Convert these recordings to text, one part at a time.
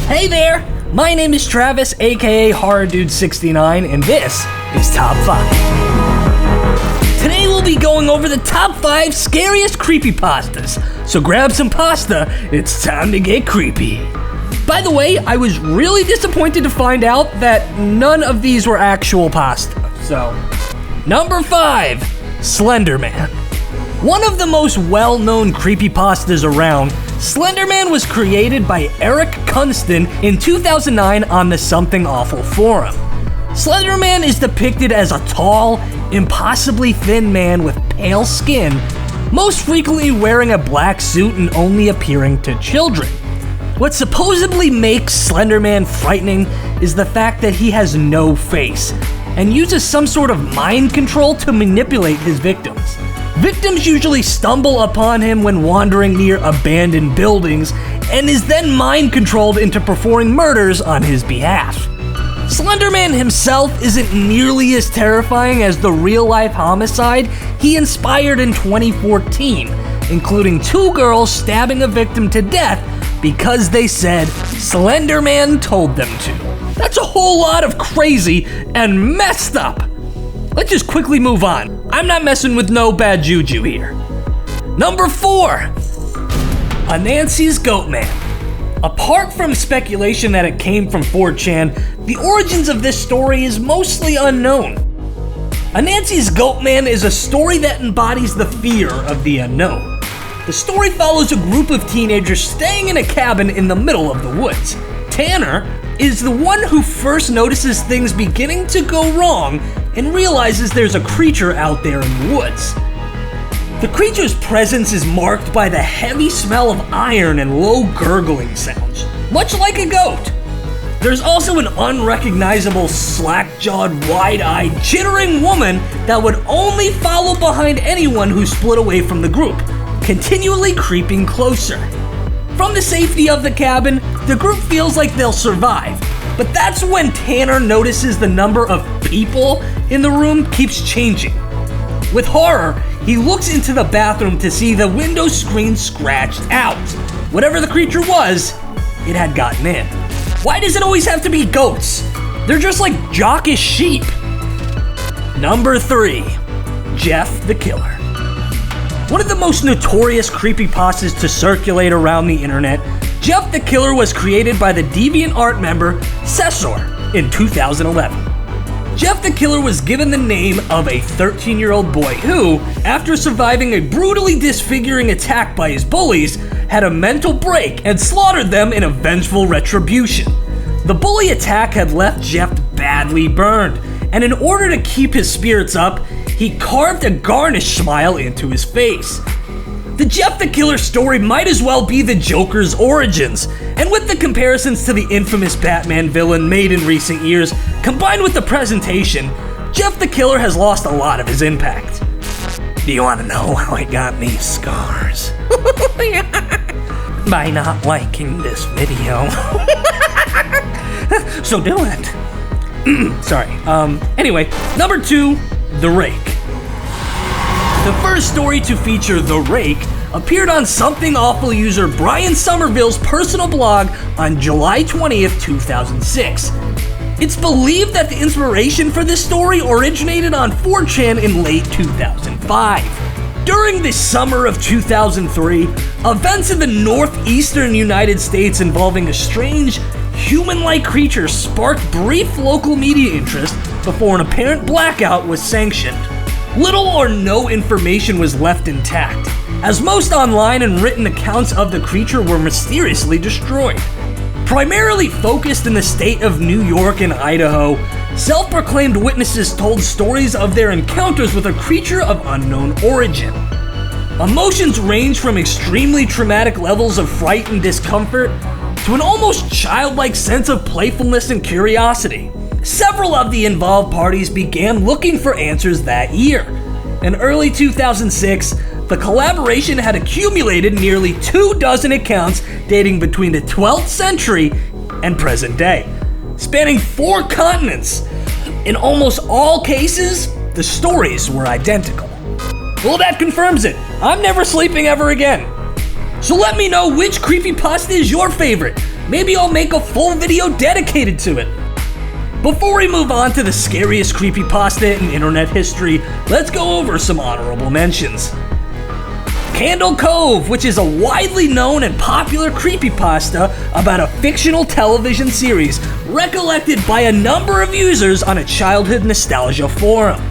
Hey there, my name is Travis, aka HorrorDude69, and this is Top 5. Today we'll be going over the top 5 scariest creepypastas, so grab some pasta, it's time to get creepy. By the way, I was really disappointed to find out that none of these were actual pasta, so... Number 5, Slenderman. One of the most well-known creepypastas around, Slenderman was created by Eric Kunston in 2009 on the Something Awful forum. Slenderman is depicted as a tall, impossibly thin man with pale skin, most frequently wearing a black suit and only appearing to children. What supposedly makes Slenderman frightening is the fact that he has no face, and uses some sort of mind control to manipulate his victims. Victims usually stumble upon him when wandering near abandoned buildings, and is then mind controlled into performing murders on his behalf. Slenderman himself isn't nearly as terrifying as the real-life homicide he inspired in 2014, including 2 girls stabbing a victim to death because they said Slenderman told them to. That's a whole lot of crazy and messed up. Let's just quickly move on. I'm not messing with no bad juju here. Number 4, Anansi's Goatman. Apart from speculation that it came from 4chan, the origins of this story is mostly unknown. Anansi's Goatman is a story that embodies the fear of the unknown. The story follows a group of teenagers staying in a cabin in the middle of the woods. Tanner is the one who first notices things beginning to go wrong and realizes there's a creature out there in the woods. The creature's presence is marked by the heavy smell of iron and low gurgling sounds, much like a goat. There's also an unrecognizable, slack-jawed, wide-eyed, chittering woman that would only follow behind anyone who split away from the group, continually creeping closer. From the safety of the cabin, the group feels like they'll survive, but that's when Tanner notices the number of people in the room keeps changing. With horror, he looks into the bathroom to see the window screen scratched out. Whatever the creature was, it had gotten in. Why does it always have to be goats? They're just like jockish sheep. Number 3, Jeff the Killer. One of the most notorious creepypastas to circulate around the internet, Jeff the Killer was created by the DeviantArt member Cesar in 2011. Jeff the Killer was given the name of a 13-year-old boy who, after surviving a brutally disfiguring attack by his bullies, had a mental break and slaughtered them in a vengeful retribution. The bully attack had left Jeff badly burned, and in order to keep his spirits up, he carved a garnish smile into his face. The Jeff the Killer story might as well be the Joker's origins, and with the comparisons to the infamous Batman villain made in recent years, combined with the presentation, Jeff the Killer has lost a lot of his impact. Do you want to know how I got these scars? By not liking this video. So do it. Sorry. Anyway, number 2, The Rake. The first story to feature The Rake appeared on Something Awful user Brian Somerville's personal blog on July 20th, 2006. It's believed that the inspiration for this story originated on 4chan in late 2005. During the summer of 2003, events in the northeastern United States involving a strange, human-like creature sparked brief local media interest before an apparent blackout was sanctioned. Little or no information was left intact, as most online and written accounts of the creature were mysteriously destroyed. Primarily focused in the state of New York and Idaho, self-proclaimed witnesses told stories of their encounters with a creature of unknown origin. Emotions range from extremely traumatic levels of fright and discomfort to an almost childlike sense of playfulness and curiosity. Several of the involved parties began looking for answers that year. In early 2006, the collaboration had accumulated nearly 24 accounts dating between the 12th century and present day, spanning 4 continents. In almost all cases, the stories were identical. Well, that confirms it. I'm never sleeping ever again. So let me know which creepypasta is your favorite. maybe I'll make a full video dedicated to it. Before we move on to the scariest creepypasta in internet history, let's go over some honorable mentions. Candle Cove, which is a widely known and popular creepypasta about a fictional television series recollected by a number of users on a childhood nostalgia forum.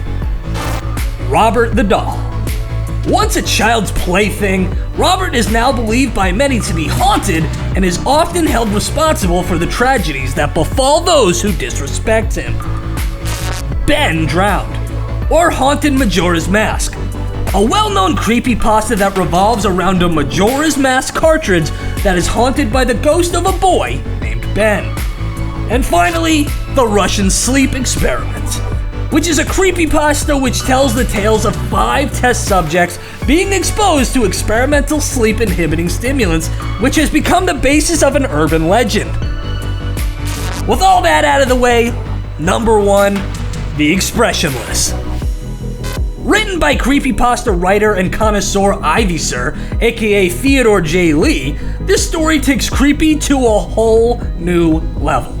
Robert the Doll. Once a child's plaything, Robert is now believed by many to be haunted and is often held responsible for the tragedies that befall those who disrespect him. Ben Drowned, or Haunted Majora's Mask, a well-known creepypasta that revolves around a Majora's Mask cartridge that is haunted by the ghost of a boy named Ben. And finally, the Russian Sleep Experiment, which is a creepypasta which tells the tales of 5 test subjects being exposed to experimental sleep-inhibiting stimulants, which has become the basis of an urban legend. With all that out of the way, number 1, The Expressionless. Written by creepypasta writer and connoisseur Ivyser, aka Theodore J. Lee, this story takes creepy to a whole new level.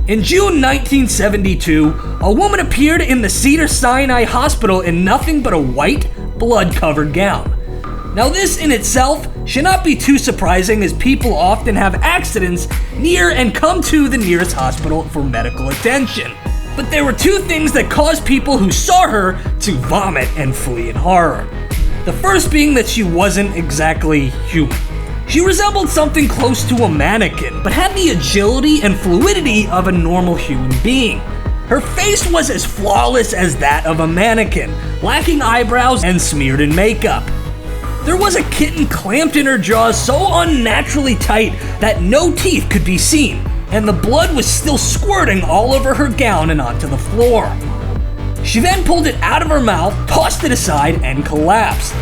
In June 1972, a woman appeared in the Cedars-Sinai Hospital in nothing but a white, blood-covered gown. Now this in itself should not be too surprising, as people often have accidents near and come to the nearest hospital for medical attention. But there were 2 things that caused people who saw her to vomit and flee in horror. The first being that she wasn't exactly human. She resembled something close to a mannequin, but had the agility and fluidity of a normal human being. Her face was as flawless as that of a mannequin, lacking eyebrows and smeared in makeup. There was a kitten clamped in her jaws so unnaturally tight that no teeth could be seen, and the blood was still squirting all over her gown and onto the floor. She then pulled it out of her mouth, tossed it aside, and collapsed.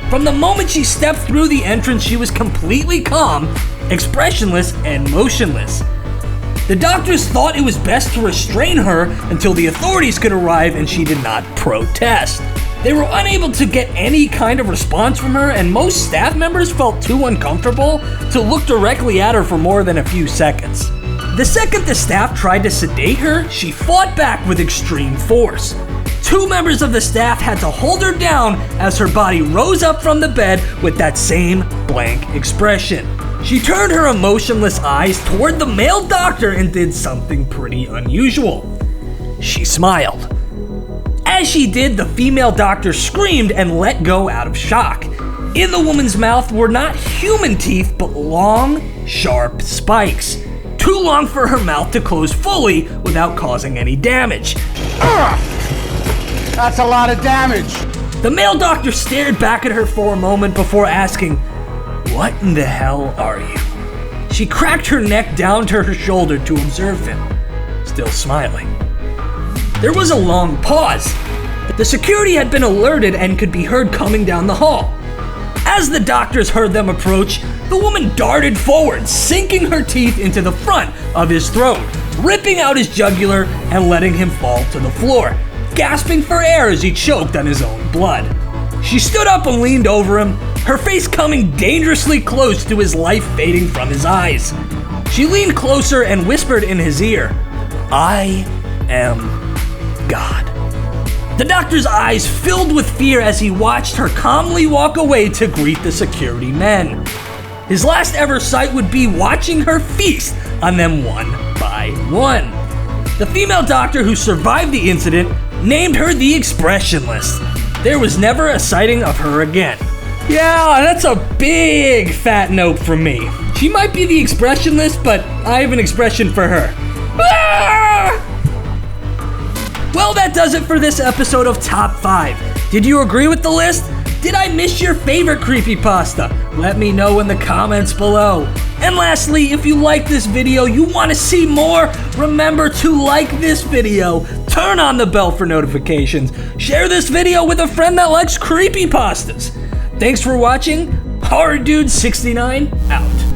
From the moment she stepped through the entrance, she was completely calm, expressionless, and motionless. The doctors thought it was best to restrain her until the authorities could arrive, and she did not protest. They were unable to get any kind of response from her, and most staff members felt too uncomfortable to look directly at her for more than a few seconds. The second the staff tried to sedate her, she fought back with extreme force. 2 members of the staff had to hold her down as her body rose up from the bed with that same blank expression. She turned her emotionless eyes toward the male doctor and did something pretty unusual. She smiled. As she did, the female doctor screamed and let go out of shock. In the woman's mouth were not human teeth, but long, sharp spikes. Too long for her mouth to close fully without causing any damage. That's a lot of damage. The male doctor stared back at her for a moment before asking, "What in the hell are you?" She cracked her neck down to her shoulder to observe him, still smiling. There was a long pause. The security had been alerted and could be heard coming down the hall. As the doctors heard them approach, the woman darted forward, sinking her teeth into the front of his throat, ripping out his jugular and letting him fall to the floor, gasping for air as he choked on his own blood. She stood up and leaned over him, her face coming dangerously close to his life fading from his eyes. She leaned closer and whispered in his ear, "I am God." The doctor's eyes filled with fear as he watched her calmly walk away to greet the security men. His last ever sight would be watching her feast on them one by one. The female doctor who survived the incident named her the Expressionless. There was never a sighting of her again. Yeah, that's a big fat nope from me. She might be the Expressionless, but I have an expression for her. Ah! Well, that does it for this episode of Top 5. Did you agree with the list? Did I miss your favorite creepypasta? Let me know in the comments below. And lastly, if you like this video, you want to see more, remember to like this video, turn on the bell for notifications, share this video with a friend that likes creepypastas. Thanks for watching. HorrorDude69 out.